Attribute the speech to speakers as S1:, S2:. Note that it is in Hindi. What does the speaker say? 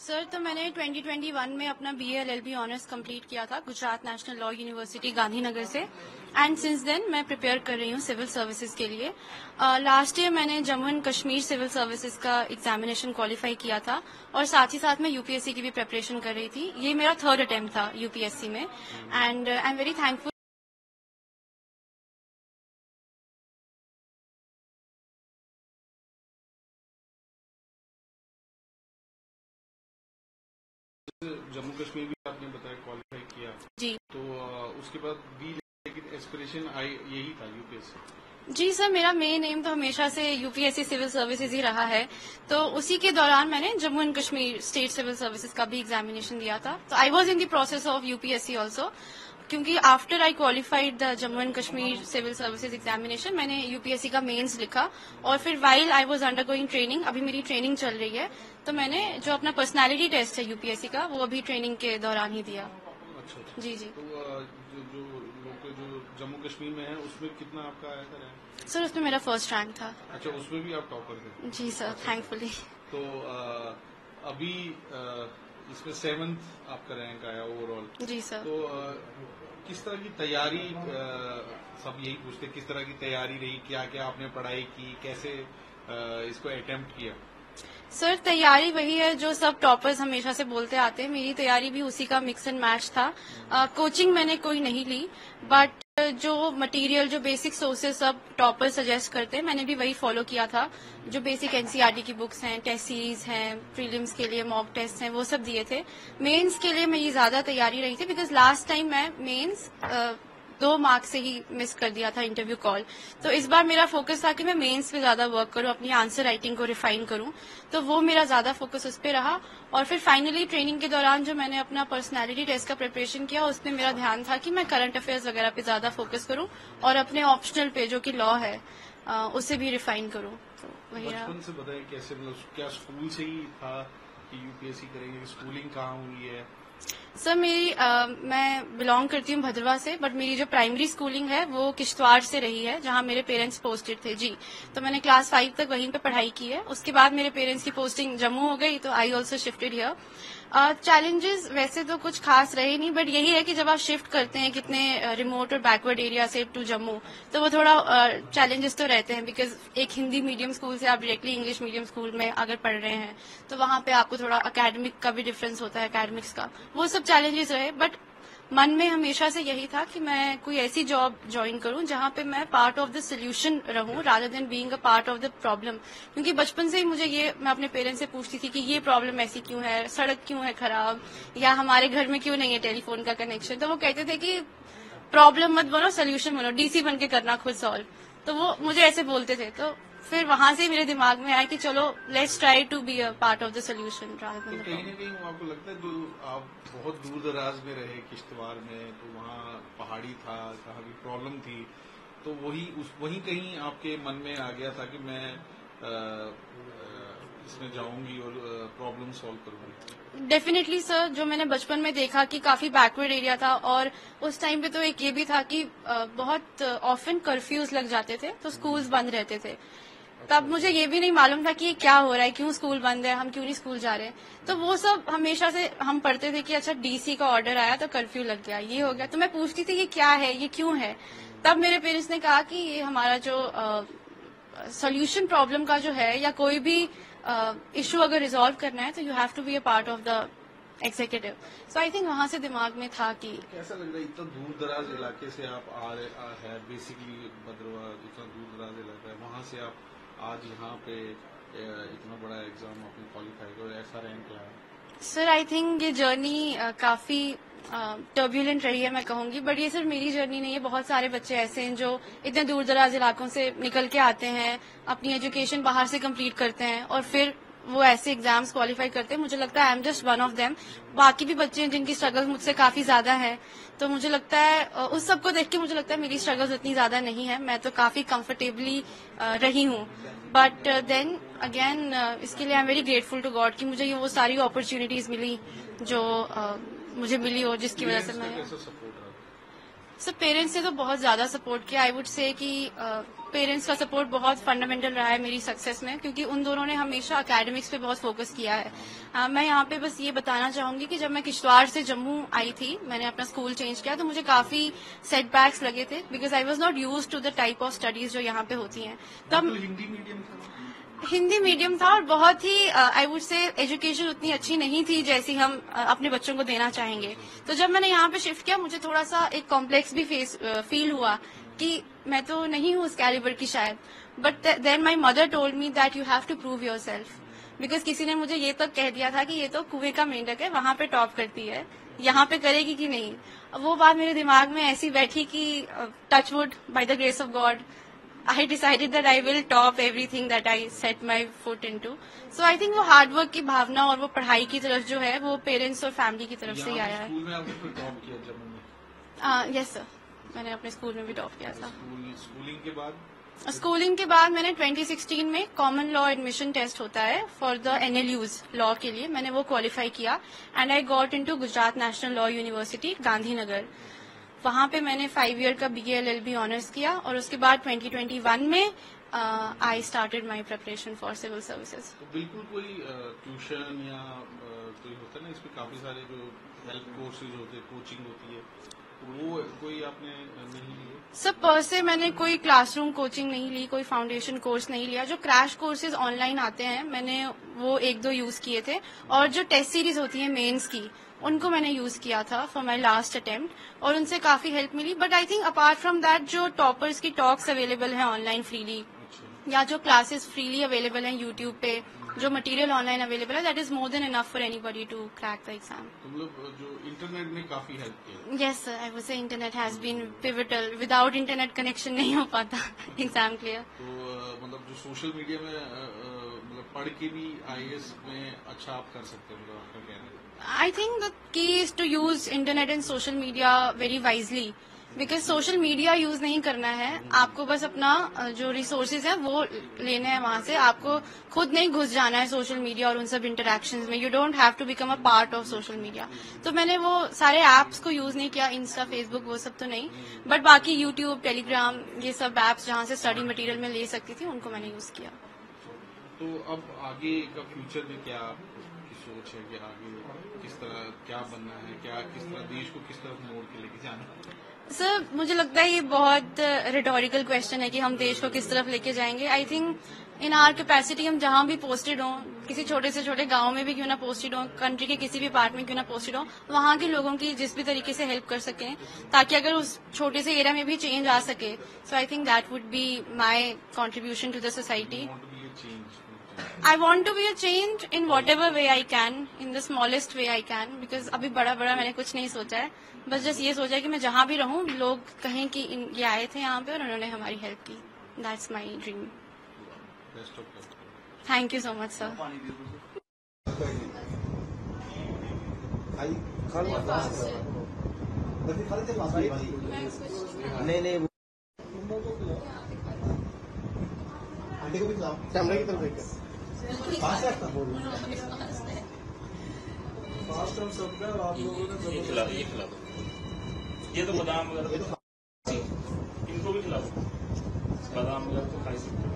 S1: सर, तो मैंने 2021 में अपना BA LLB ऑनर्स कंप्लीट किया था Gujarat national law university Gandhinagar से। एंड सिंस देन मैं प्रिपेयर कर रही हूँ सिविल सर्विसेज के लिए। लास्ट ईयर मैंने Jammu and Kashmir civil services का एग्जामिनेशन क्वालिफाई किया था और साथ ही साथ मैं यूपीएससी की भी प्रिपरेशन कर रही थी। ये मेरा 3rd अटेम्प्ट था यूपीएससी में and I am very thankful.
S2: Jammu Kashmir भी आपने बताया क्वालिफाई किया
S1: जी,
S2: तो उसके बाद भी लेकिन एस्पिरेशन यही था यूपीएससी।
S1: जी सर, मेरा मेन एम तो हमेशा से यूपीएससी सिविल सर्विसेज ही रहा है। तो उसी के दौरान मैंने Jammu and Kashmir state civil services का भी एग्जामिनेशन दिया था। तो I was in the process of UPSC also, क्योंकि after I qualified the Jammu and Kashmir civil services examination मैंने यूपीएससी का मेंस लिखा और फिर while I was undergoing training, अभी मेरी ट्रेनिंग चल रही है, तो मैंने जो अपना पर्सनालिटी टेस्ट है यूपीएससी का वो अभी ट्रेनिंग के दौरान ही दिया।
S2: अच्छा।
S1: जी जी।
S2: तो जो लोग जो जम्मू कश्मीर में है उसमें कितना आपका आया था रैंक?
S1: सर, उसमें मेरा फर्स्ट रैंक था।
S2: अच्छा, उसमें भी आप टॉपर थे?
S1: जी सर, थैंकफुली।
S2: तो अभी इसमें 7th आपका रैंक आया ओवरऑल।
S1: जी सर।
S2: तो किस तरह की तैयारी, सब यही पूछते किस तरह की तैयारी रही, क्या क्या आपने पढ़ाई की, कैसे इसको अटेम्प्ट किया?
S1: सर, तैयारी वही है जो सब टॉपर्स हमेशा से बोलते आते हैं। मेरी तैयारी भी उसी का मिक्स एंड मैच था। कोचिंग मैंने कोई नहीं ली, बट जो मटेरियल, जो बेसिक सोर्सेज सब टॉपर्स सजेस्ट करते हैं, मैंने भी वही फॉलो किया था। जो बेसिक एनसीईआरटी की बुक्स हैं, टेस्ट सीरीज हैं, प्रीलिम्स के लिए मॉक टेस्ट हैं, वो सब दिए थे। मेंस के लिए मेरी ज्यादा तैयारी रही थी, बिकॉज लास्ट टाइम मैं मेंस 2 मार्क से ही मिस कर दिया था इंटरव्यू कॉल। तो इस बार मेरा फोकस था कि मैं मेंस पे ज्यादा वर्क करूं, अपनी आंसर राइटिंग को रिफाइन करूं, तो वो मेरा ज्यादा फोकस उस पे रहा। और फिर फाइनली ट्रेनिंग के दौरान जो मैंने अपना पर्सनालिटी टेस्ट का प्रिपरेशन किया, उसमें मेरा ध्यान था कि मैं करंट अफेयर्स वगैरह पे ज्यादा फोकस करूं और अपने ऑप्शनल पे जो कि लॉ है उसे भी रिफाइन करूं। तो वही रहा।
S2: बचपन से बताएं कैसे, मतलब क्या स्कूल से ही था कि यूपीएससी करेंगे? स्कूलिंग कहाँ हुई है?
S1: सर, मैं बिलोंग करती हूँ भद्रवा से, बट मेरी जो प्राइमरी स्कूलिंग है वो किश्तवाड़ से रही है, जहाँ मेरे पेरेंट्स पोस्टेड थे। जी, तो मैंने क्लास 5 तक वहीं पे पढ़ाई की है। उसके बाद मेरे पेरेंट्स की पोस्टिंग जम्मू हो गई, तो I also shifted here. Challenges वैसे तो कुछ खास रहे नहीं, बट यही है कि जब आप शिफ्ट करते हैं कितने रिमोट और बैकवर्ड एरिया से टू जम्मू, तो वो थोड़ा चैलेंजेस तो रहते हैं, बिकॉज एक हिंदी मीडियम स्कूल से आप डायरेक्टली इंग्लिश मीडियम स्कूल में अगर पढ़ रहे हैं, तो वहां पे आपको थोड़ा एकेडमिक का भी डिफरेंस होता है, एकेडमिक्स का, वो सब चैलेंजेस रहे। बट मन में हमेशा से यही था कि मैं कोई ऐसी जॉब ज्वाइन करूं जहां पे मैं पार्ट ऑफ द सोल्यूशन रहूं, rather than being a part of the problem. क्योंकि बचपन से ही मुझे मैं अपने पेरेंट्स से पूछती थी कि ये प्रॉब्लम ऐसी क्यों है, सड़क क्यों है खराब, या हमारे घर में क्यों नहीं है टेलीफोन का कनेक्शन। तो वो कहते थे कि प्रॉब्लम मत बनो, सोल्यूशन बनो, डीसी बन के करना खुद सॉल्व। तो वो मुझे ऐसे बोलते थे। तो फिर वहां से मेरे दिमाग में आया कि चलो let's try to be a part of the solution.
S2: तो कहीं ना कहीं आपको लगता है, जो आप बहुत दूर दराज में रहे किश्तवाड़ में, तो वहाँ पहाड़ी था, कहाँ भी प्रॉब्लम थी, तो वही कहीं आपके मन में आ गया था कि मैं इसमें जाऊंगी और प्रॉब्लम सॉल्व करूंगी?
S1: डेफिनेटली सर, जो मैंने बचपन में देखा कि काफी बैकवर्ड एरिया था, और उस टाइम पे तो एक ये भी था कि बहुत ऑफन कर्फ्यूज लग जाते थे, तो स्कूल्स बंद रहते थे। तब मुझे ये भी नहीं मालूम था कि ये क्या हो रहा है, क्यों स्कूल बंद है, हम क्यों नहीं स्कूल जा रहे। तो वो सब हमेशा से हम पढ़ते थे कि अच्छा डीसी का ऑर्डर आया तो कर्फ्यू लग गया, ये हो गया। तो मैं पूछती थी ये क्या है, ये क्यों है। तब मेरे पेरेंट्स ने कहा कि ये हमारा जो सोल्यूशन प्रॉब्लम का जो है, या कोई भी इशू अगर रिजॉल्व करना है, तो you have to be a part of the executive. So I think वहां से दिमाग में था कि
S2: कैसा लग रहा है इतना दूर दराज इलाके से आप आ रहे हैं, बेसिकली भद्रवा इतना दूर दराज इलाका है, वहां से आप आज यहाँ पे इतना बड़ा एग्जाम आपने क्वालिफाई कर ऐसा रैंक लाया?
S1: सर, आई थिंक ये जर्नी काफी टर्ब्यूलेंट रही है, मैं कहूंगी। बट ये सिर्फ मेरी जर्नी नहीं है, बहुत सारे बच्चे ऐसे हैं जो इतने दूर दराज इलाकों से निकल के आते हैं, अपनी एजुकेशन बाहर से कंप्लीट करते हैं और फिर वो ऐसे एग्जाम्स क्वालिफाई करते हैं। मुझे लगता है I am just one of them. बाकी भी बच्चे हैं जिनकी स्ट्रगल मुझसे काफी ज्यादा है, तो मुझे लगता है उस सबको देख के मुझे लगता है मेरी स्ट्रगल्स इतनी ज्यादा नहीं है, मैं तो काफी कंफर्टेबली रही हूँ। बट देन अगेन इसके लिए I am very grateful to God कि मुझे ये वो सारी अपॉर्चुनिटीज मिली जो मुझे मिली हो, जिसकी वजह से मैं सर पेरेंट्स ने तो बहुत ज्यादा सपोर्ट किया। आई वुड से कि पेरेंट्स का सपोर्ट बहुत फंडामेंटल रहा है मेरी सक्सेस में, क्योंकि उन दोनों ने हमेशा एकेडमिक्स पे बहुत फोकस किया है। मैं यहाँ पे बस ये बताना चाहूंगी कि जब मैं किश्तवाड़ से जम्मू आई थी, मैंने अपना स्कूल चेंज किया, तो मुझे काफी सेटबैक्स लगे थे, because I was not use to the type of studies जो यहाँ पे होती हैं। तब हिंदी मीडियम था और बहुत ही आई वुड से एजुकेशन उतनी अच्छी नहीं थी जैसी हम अपने बच्चों को देना चाहेंगे। तो जब मैंने यहाँ पे शिफ्ट किया, मुझे थोड़ा सा एक कॉम्प्लेक्स भी फील हुआ कि मैं तो नहीं हूँ उस कैलिबर की शायद। But then my mother told me that you have to prove yourself, because किसी ने मुझे ये तक कह दिया था कि ये तो कुएं का मेंढक है, वहां पे टॉप करती है, यहाँ पे करेगी कि नहीं। वो बात मेरे दिमाग में ऐसी बैठी कि touchwood by the grace of God I decided that I will top everything that I set my foot into. So I think वो हार्ड वर्क की भावना और वो पढ़ाई की तरफ जो है वो पेरेंट्स और फैमिली की तरफ से ही आया है।
S2: स्कूल में आपने फिर टॉप किया जम्मू में?
S1: यस सर, मैंने अपने स्कूल में भी टॉप किया था।
S2: स्कूलिंग
S1: के बाद मैंने 2016 में कॉमन लॉ एडमिशन टेस्ट होता है फॉर द NLUs लॉ के लिए, मैंने वो क्वालिफाई किया and I got into Gujarat national law university Gandhinagar. वहां पे मैंने 5 ईयर का BA LLB ऑनर्स किया और उसके बाद 2021 में I started my preparation for civil services.
S2: तो बिल्कुल कोई ट्यूशन या कोई होता है ना, इसमें काफी सारे जो हेल्प कोर्सेज होते हैं, कोचिंग होती है, वो कोई आपने नहीं ली?
S1: सर पर से मैंने कोई क्लासरूम कोचिंग नहीं ली, कोई फाउंडेशन कोर्स नहीं लिया। जो क्रैश कोर्सेज ऑनलाइन आते हैं मैंने वो 1-2 यूज किए थे, और जो टेस्ट सीरीज होती है मेंस की उनको मैंने यूज किया था फॉर माई लास्ट अटेम्प्ट और उनसे काफी हेल्प मिली। But I think apart from that जो टॉपर्स की टॉक्स अवेलेबल हैं ऑनलाइन फ्रीली, या जो क्लासेस फ्रीली अवेलेबल हैं यूट्यूब पे, जो मटेरियल ऑनलाइन अवेलेबल है, that is more than enough for anybody to crack the exam.
S2: तो मतलब जो इंटरनेट ने काफी हेल्प किया?
S1: Yes sir, I would say internet has been pivotal. Without internet connection नहीं हो पाता एग्जाम क्लियर।
S2: तो मतलब जो सोशल मीडिया में मतलब पढ़ के भी IAS में अच्छा आप कर सकते हैं, मतलब आपका कहना है?
S1: I think the key is to use internet and social media very wisely, because social media use नहीं करना है आपको, बस अपना जो रिसोर्सेज है वो लेने हैं वहां से। आपको खुद नहीं घुस जाना है सोशल मीडिया और उन सब इंटरेक्शंस में। You don't have to become a part of social media. तो मैंने वो सारे एप्स को यूज नहीं किया, इंस्टा, फेसबुक, वो सब तो नहीं, बट बाकी यूट्यूब, टेलीग्राम, ये सब एप्स जहां से स्टडी मटेरियल में ले सकती थी उनको मैंने यूज किया।
S2: तो अब आगे का फ्यूचर में क्या सोच है कि आगे किस तरह क्या बनना है, क्या किस तरह देश को किस तरफ मोड़ के लेके जाना है?
S1: सर मुझे लगता है ये बहुत रिटोरिकल क्वेश्चन है कि हम देश को किस तरफ लेके जाएंगे। I think in our capacity हम जहां भी पोस्टेड हों, किसी छोटे से छोटे गांव में भी क्यों ना पोस्टेड हों, कंट्री के किसी भी पार्ट में क्यों ना पोस्टेड हों, वहां के लोगों की जिस भी तरीके से हेल्प कर सकें, ताकि अगर उस छोटे से एरिया में भी चेंज आ सके। So I think that would be my contribution to the society. I want to be a change in whatever way I can, in the smallest way I can, because अभी बड़ा मैंने कुछ नहीं सोचा है, बस जस्ट ये सोचा है कि मैं जहाँ भी रहूँ लोग कहें कि ये आए थे यहाँ पे और उन्होंने हमारी हेल्प की। That's my dream. Thank you so much, sir.
S3: नहीं आंटी को भी खिलाओ, कैमरे की तरफ देख के। कहाँ से आपका बोल? फास्ट हम सब का आप लोगों ने ये खिला दो। ये तो बादाम वगैरह इनको भी खिलाओ, बादाम वगैरह तो खाई सकते हैं।